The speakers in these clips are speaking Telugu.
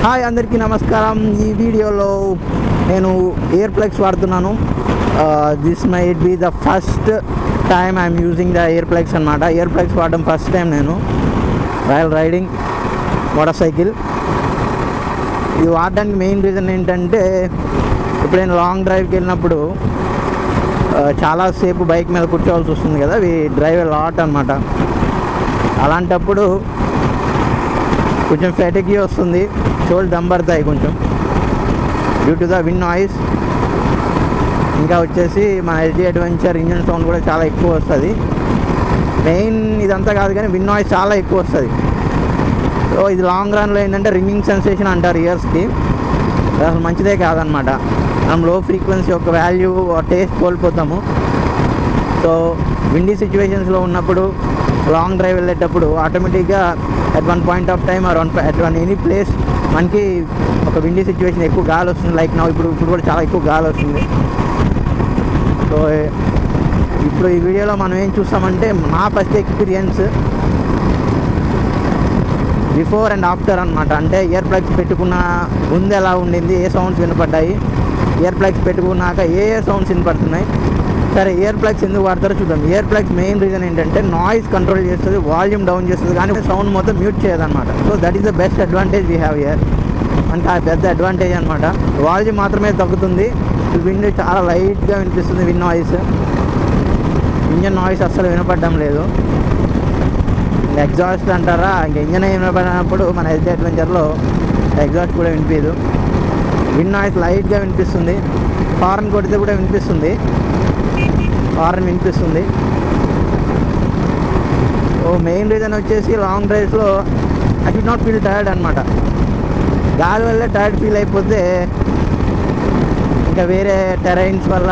హాయ్ అందరికీ నమస్కారం. ఈ వీడియోలో నేను ఇయర్ ప్లగ్స్ వాడుతున్నాను. This might be the first time I'm using the ear plugs అనమాట. ఇయర్ ప్లగ్స్ వాడడం ఫస్ట్ టైం నేను వైల్ రైడింగ్ మోటార్ సైకిల్. ఇది వాడడానికి మెయిన్ రీజన్ ఏంటంటే, ఇప్పుడు నేను లాంగ్ డ్రైవ్కి వెళ్ళినప్పుడు చాలాసేపు బైక్ మీద కూర్చోవాల్సి వస్తుంది కదా, అవి డ్రైవ్ లాట్ అనమాట. అలాంటప్పుడు కొంచెం ఫెటికి వస్తుంది, చెవులు దంబడతాయి కొంచెం due to the wind noise. ఇంకా వచ్చేసి మన ఎస్డి అడ్వెంచర్ ఇంజన్ సౌండ్ కూడా చాలా ఎక్కువ వస్తుంది. మెయిన్ ఇదంతా కాదు కానీ విండ్ నాయిస్ చాలా ఎక్కువ వస్తుంది. సో ఇది లాంగ్ రన్లో ఏంటంటే రింగింగ్ సెన్సేషన్ అంటారు ఇయర్స్కి. అసలు మంచిదే కాదనమాట. మనం లో ఫ్రీక్వెన్సీ యొక్క వాల్యూ టేస్ట్ కోల్పోతాము. సో విండీ సిచ్యువేషన్స్లో ఉన్నప్పుడు లాంగ్ డ్రైవ్ వెళ్ళేటప్పుడు ఆటోమేటిక్గా at one point of time or at one any place మనకి ఒక విండీ సిచ్యువేషన్ ఎక్కువ గాలి వస్తుంది. లైక్ నా ఇప్పుడు కూడా చాలా ఎక్కువ గాలి వస్తుంది. సో ఇప్పుడు ఈ వీడియోలో మనం ఏం చూస్తామంటే, నా first experience before and after అనమాట. అంటే ఇయర్ ప్లగ్స్ పెట్టుకున్న ముందు ఎలా ఉండింది, ఏ సౌండ్స్ వినపడ్డాయి, ఇయర్ ప్లగ్స్ పెట్టుకున్నాక ఏ సౌండ్స్ వినపడుతున్నాయి. సరే, ఇయర్ ప్లగ్స్ ఎందుకు వాడతారో చూద్దాం. ఇయర్ ప్లగ్స్ మెయిన్ రీజన్ ఏంటంటే నాయిస్ కంట్రోల్ చేస్తుంది, వాల్యూమ్ డౌన్ చేస్తుంది, కానీ సౌండ్ మొత్తం మ్యూట్ చేయదన్నమాట. So that is the best advantage we have here. అంటే ఆ పెద్ద అడ్వాంటేజ్ అనమాట. వాల్యూమ్ మాత్రమే తగ్గుతుంది, విండ్ చాలా లైట్గా వినిపిస్తుంది. విండ్ నాయిస్, ఇంజన్ నాయిస్ అస్సలు వినపడడం లేదు. ఎగ్జాస్ట్ అంటారా, ఇంకా ఇంజన్ వినపడినప్పుడు మన ఎస్డి అడ్వెంచర్లో ఎగ్జాస్ట్ కూడా వినిపించదు. విండ్ నాయిస్ లైట్గా వినిపిస్తుంది. హార్న్ కొడితే కూడా వినిపిస్తుంది, హార్న్ వినిపిస్తుంది. ఓ మెయిన్ రీజన్ వచ్చేసి లాంగ్ డ్రైవ్స్లో I should not feel tired అనమాట. గాలి వల్ల టైర్డ్ ఫీల్ అయిపోతే ఇంకా వేరే టెరైన్స్ వల్ల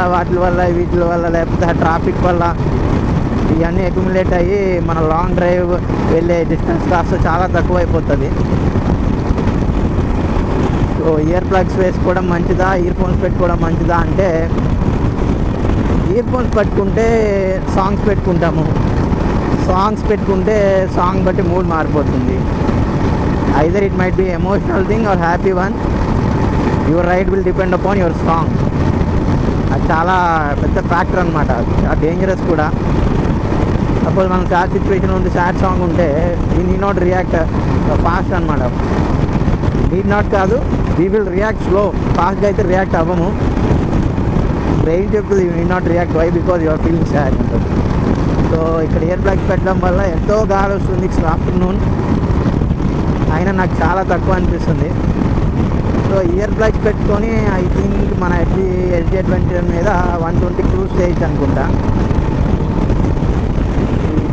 వీటి వల్ల లేకపోతే ట్రాఫిక్ వల్ల ఇవన్నీ అక్యుములేట్ అయ్యి మన లాంగ్ డ్రైవ్ వెళ్ళే డిస్టెన్స్ కాస్త చాలా తక్కువ అయిపోతుంది. సో ఇయర్ ప్లగ్స్ వేసుకోవడం మంచిదా, ఇయర్ ఫోన్స్ పెట్టుకోవడం మంచిదా అంటే, ఇయర్ ఫోన్స్ పెట్టుకుంటే సాంగ్స్ పెట్టుకుంటాము. సాంగ్స్ పెట్టుకుంటే సాంగ్ బట్టి మూడ్ మారిపోతుంది. Either it might be emotional thing or happy one. Your ride will depend upon your song. అది చాలా పెద్ద ఫ్యాక్టర్ అనమాట, చాలా డేంజరస్ కూడా. సపోజ్ మనం సాడ్ సిచ్యువేషన్ ఉంది, సాడ్ సాంగ్ ఉంటే we need not react fast అనమాట. నీడ్ నాట్ కాదు, వీ విల్ రియాక్ట్ స్లో. ఫాస్ట్గా అయితే రియాక్ట్ అవ్వము. బ్రెయిన్ చెప్తుంది you need not react. Why? Because your feeling sad. So ఇక్కడ ఇయర్ ప్లగ్స్ పెట్టడం వల్ల ఎంతో గాలి వస్తుంది ఆఫ్టర్నూన్, అయినా నాకు చాలా తక్కువ అనిపిస్తుంది. సో ఇయర్ ప్లగ్స్ పెట్టుకొని ఐ థింక్ మన ఎస్డి అడ్వెంచర్ మీద 120 క్రూజ్ చేయొచ్చు అనుకుంటా.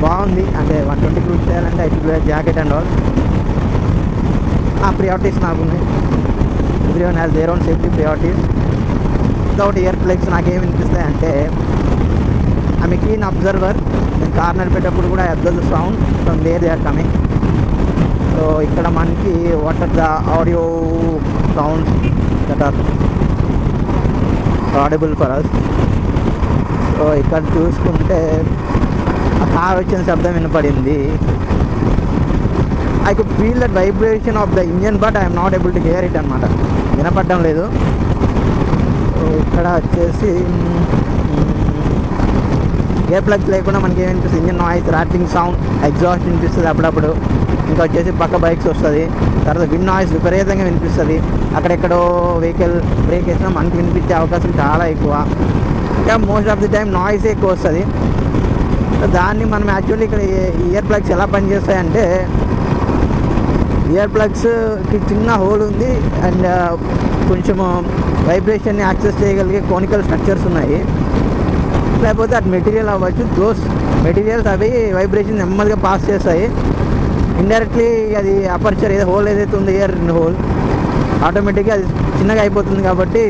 బాగుంది. అంటే 120 క్రూజ్ చేయాలంటే I should wear jacket and all. ఆ ప్రియారిటీస్ నాకున్నాయి. Everyone has their own safety priorities. Without ear plugs నాకేమి వినిపిస్తాయి అంటే, ఐఎమ్ ఏ కీన్ అబ్జర్వర్. నేను కార్ నడిపేటప్పుడు కూడా observe the sound from where they are coming. So ఇక్కడ మనకి what are the audio sounds that are audible for us. So ఇక్కడ చూసుకుంటే ఆ కార్ వచ్చిన శబ్దం వినపడింది. I could feel that vibration of the engine, but I am not able to hear it అనమాట. వినపడడం లేదు. ఇక్కడ వచ్చేసి ఇయర్ ప్లగ్స్ లేకుండా మనకి ఏమనిపిస్తుంది, engine noise, rating sound, exhaust వినిపిస్తుంది అప్పుడప్పుడు. ఇంకా వచ్చేసి పక్క బైక్స్ వస్తుంది. తర్వాత విండ్ నాయిస్ విపరీతంగా వినిపిస్తుంది. అక్కడెక్కడో వెహికల్ బ్రేక్ వేసినా మనకి వినిపించే అవకాశం చాలా ఎక్కువ. ఇంకా most of the time noise ఎక్కువ వస్తుంది. దాన్ని మనం యాక్చువల్లీ ఇక్కడ ఇయర్ ప్లగ్స్ ఎలా పనిచేస్తాయంటే, ఇయర్ ప్లగ్స్కి చిన్న హోల్ ఉంది అండ్ కొంచెము వైబ్రేషన్ని యాక్సెస్ చేయగలిగే కోనికల్ స్ట్రక్చర్స్ ఉన్నాయి. లేకపోతే అటు మెటీరియల్ అవ్వచ్చు. దోస్ మెటీరియల్స్ అవి వైబ్రేషన్ నెమ్మదిగా పాస్ చేస్తాయి. ఇండైరెక్ట్లీ అది అపర్చర్ ఏదో హోల్ ఏదైతే ఉందో ఇయర్ హోల్ ఆటోమేటిక్గా అది చిన్నగా అయిపోతుంది. కాబట్టి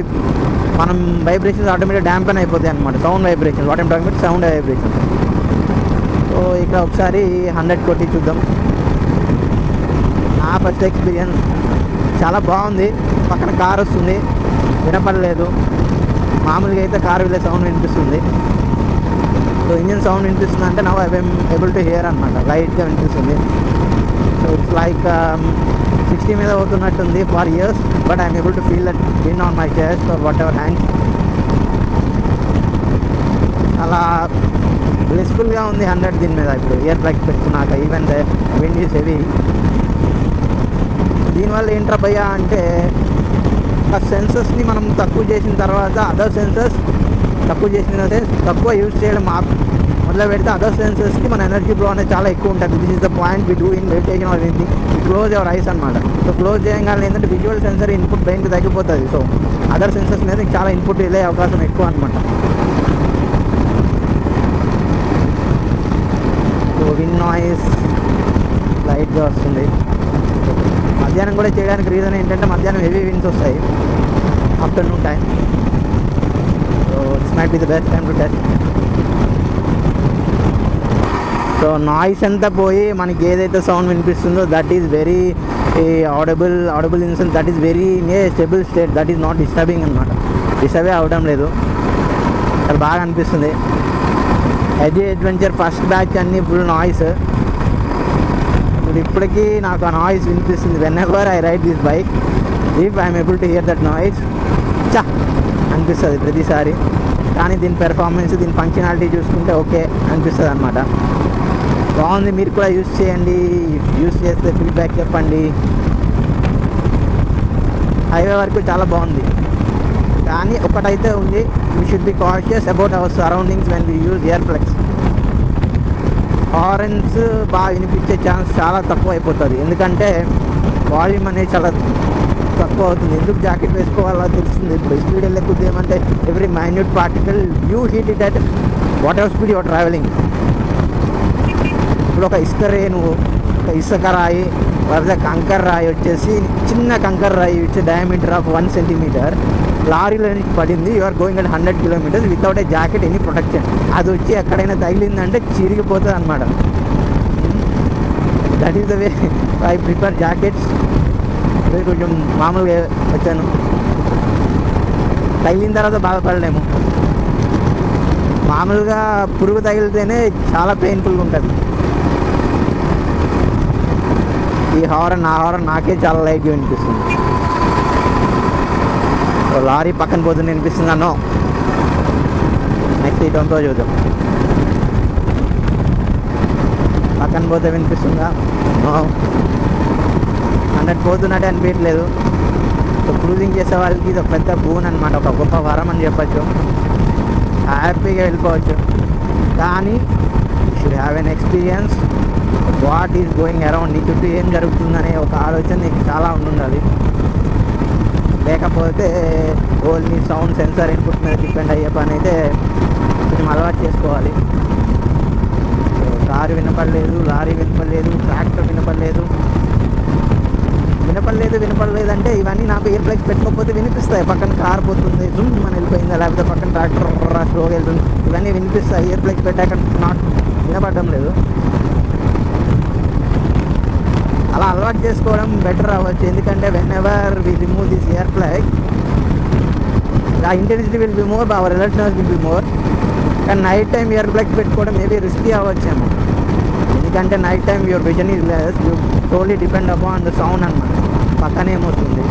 మనం వైబ్రేషన్స్ ఆటోమేటిక్గా డ్యాంపెన్ అయిపోతాయి అనమాట. Sound vibration, what I'm talking about sound vibration. So ఇక్కడ ఒకసారి 100 కొట్టి చూద్దాం. నా ఫస్ట్ ఎక్స్పీరియన్స్ చాలా బాగుంది. పక్కన కార్ వస్తుంది, వినపడలేదు. మామూలుగా అయితే కార్ వెళ్ళే సౌండ్ వినిపిస్తుంది. సో ఇంజన్ సౌండ్ వినిపిస్తుంది అంటే now I am able to hear అనమాట. లైట్గా వినిపిస్తుంది. సో ఇట్స్ లైక్ 60 మీద అవుతున్నట్టుంది for ears, but I'm able to feel that wind on my chest or whatever hands. అలా బ్లిస్ఫుల్గా ఉంది 100 దీని మీద ఇప్పుడు ఇయర్ ప్లగ్స్ పెట్టుకున్నాక. Even the wind is heavy. దీనివల్ల ఏంట్రా భయ్యా అంటే ఆ సెన్సర్స్ని మనం తక్కువ చేసిన తర్వాత అదర్ సెన్సర్స్ తక్కువ యూజ్ చేయడం మొదలు పెడితే అదర్ సెన్సర్స్కి మన ఎనర్జీ ఫ్లో అనేది చాలా ఎక్కువ ఉంటుంది. This is the point we do in meditation or anything. Close your eyes అనమాట. సో క్లోజ్ చేయగానే ఏంటంటే విజువల్ సెన్సర్ ఇన్పుట్ బ్రెయిన్కి తగ్గిపోతుంది. సో అదర్ సెన్సర్స్ మీద చాలా ఇన్పుట్ వెళ్ళే అవకాశం ఎక్కువ అనమాట. సో విన్ నాయిస్ లైట్గా వస్తుంది. మధ్యాహ్నం కూడా చేయడానికి రీజన్ ఏంటంటే మధ్యాహ్నం హెవీ విండ్స్ వస్తాయి afternoon time. So this might be the best time to test. So noise అంతా పోయి మనకి ఏదైతే సౌండ్ వినిపిస్తుందో that is very audible in sense that is very stable state. That is not disturbing అనమాట. డిస్టర్బే అవడం లేదు. చాలా బాగా అనిపిస్తుంది. యజ్ది అడ్వెంచర్ ఫస్ట్ బ్యాచ్ అన్నీ ఫుల్ నాయిస్. ఇప్పటికీ నాకు ఆ నాయిస్ వినిపిస్తుంది. Whenever I ride this bike, if I'm able to here that noise చా అనిపిస్తుంది ప్రతిసారి. కానీ దీని పెర్ఫార్మెన్స్, దీని ఫంక్షనాలిటీ చూసుకుంటే ఓకే అనిపిస్తుంది అనమాట. బాగుంది. మీరు కూడా యూస్ చేయండి. యూస్ చేస్తే ఫీడ్బ్యాక్ చెప్పండి. హైవే వరకు చాలా బాగుంది. కానీ ఒకటైతే ఉంది, we should be cautious about our surroundings when we use ear plugs. Horns బాగా వినిపించే ఛాన్స్ చాలా తక్కువ అయిపోతుంది. ఎందుకంటే వాల్యూమ్ అనేది చాలా తక్కువ అవుతుంది. ఎందుకు జాకెట్ వేసుకోవాలో తెలుస్తుంది. ఇప్పుడు స్పీడ్ వెళ్ళకపోతే ఏమంటే every minute particle you heat it at what ever speed your travelling. ఇప్పుడు ఒక ఇసుక రాయి లేకపోతే కంకర్ రాయి వచ్చేసి, చిన్న కంకర్ రాయి వచ్చే డయామీటర్ ఆఫ్ 1 సెంటీమీటర్ లారీలో నుంచి పడింది. You are going at 100 kilometres without a jacket, any protection. అది వచ్చి ఎక్కడైనా తగిలిందంటే చిరిగిపోతుంది అనమాట. That is the way I prefer jackets. కొంచెం మామూలుగా వచ్చాను. తగిలిన తర్వాత బాధపడలేము. మామూలుగా పురుగు తగిలితేనే చాలా పెయిన్ఫుల్గా ఉంటుంది. ఈ హారన్ నాకే చాలా లైట్గా వినిపిస్తుంది. లారీ పక్కన పోతుంది వినిపిస్తుంది అన్నో. నెక్స్ట్ ఈ టొంతో చూద్దాం. పక్కన పోతే వినిపిస్తుందా? 100 పోతున్నట్టే అనిపించలేదు. సో క్రూజింగ్ చేసే వాళ్ళకి ఇది ఒక పెద్ద బూన్ అనమాట, ఒక గొప్ప వరం అని చెప్పచ్చు. హ్యాపీగా వెళ్ళిపోవచ్చు. కానీ should have an experience what is going around. నీ చుట్టూ ఏం జరుగుతుందనే ఒక ఆలోచన నీకు చాలా ఉండాలి. లేకపోతే ఓన్లీ సౌండ్ సెన్సార్ ఇన్పుట్ మీద డిపెండ్ అయ్యే పని అయితే కొంచెం అలవాటు చేసుకోవాలి. కారు వినపడలేదు, లారీ వినపడలేదు, ట్రాక్టర్ వినపడలేదు అంటే ఇవన్నీ నాకు ఇయర్ ప్లగ్స్ పెట్టుకోకపోతే వినిపిస్తాయి. పక్కన కార్ పోతుంది, జూమ్ మన వెళ్ళిపోయిందా, లేకపోతే పక్కన ట్రాక్టర్ స్లోగా వెళ్తుంది, ఇవన్నీ వినిపిస్తాయి. ఇయర్ ప్లగ్స్ పెట్టాక నాట్ వినపడడం లేదు. అలా అలవాటు చేసుకోవడం బెటర్ అవ్వచ్చు. ఎందుకంటే whenever we remove this ear plug the intensity will be more, our alertness will be more. కానీ నైట్ టైం ఇయర్ ప్లగ్స్ పెట్టుకోవడం మేబీ రిస్కీ అవ్వచ్చేమో. ఎందుకంటే night time your vision is less, you totally depend upon the sound అనమాట. పక్కనే ఏమొస్తుంది.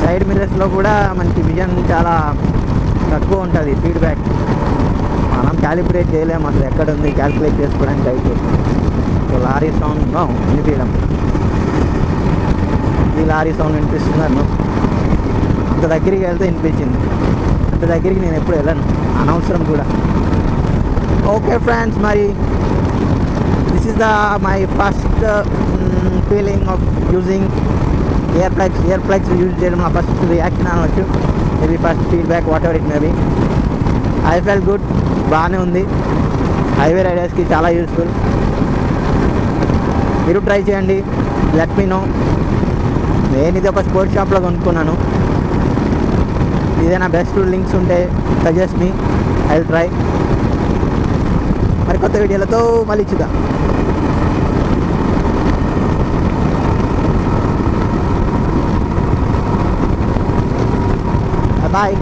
సైడ్ మిర్రర్స్లో కూడా మనకి విజన్ చాలా తక్కువ ఉంటుంది. ఫీడ్బ్యాక్ మనం క్యాలిక్యులేట్ చేయలేము అసలు ఎక్కడ ఉంది క్యాలిక్యులేట్ చేసుకోవడానికి అయితే. సో లారీ సౌండ్ వినిపించడం, ఈ లారీ సౌండ్ వినిపిస్తున్నారు. అంత దగ్గరికి వెళ్తే వినిపించింది. అంత దగ్గరికి నేను ఎప్పుడు వెళ్ళను, అనవసరం కూడా. ఓకే ఫ్రెండ్స్, మరి this is my first feeling of using ear plugs use చేయడం నా ఫస్ట్ రియాక్షన్ అనవచ్చు. Maybe first feedback whatever it maybe. I felt good, బాగానే ఉంది. హైవే రైడర్స్కి చాలా యూస్ఫుల్. మీరు ట్రై చేయండి, లెట్ మీ నో. నేను ఇది ఒక స్పోర్ట్స్ షాప్లో కొనుక్కున్నాను. ఏదైనా బెస్ట్ లింక్స్ ఉంటే suggest me, I will try. మరి కొత్త వీడియోలతో మళ్ళీ చూద్దాం. బాయ్.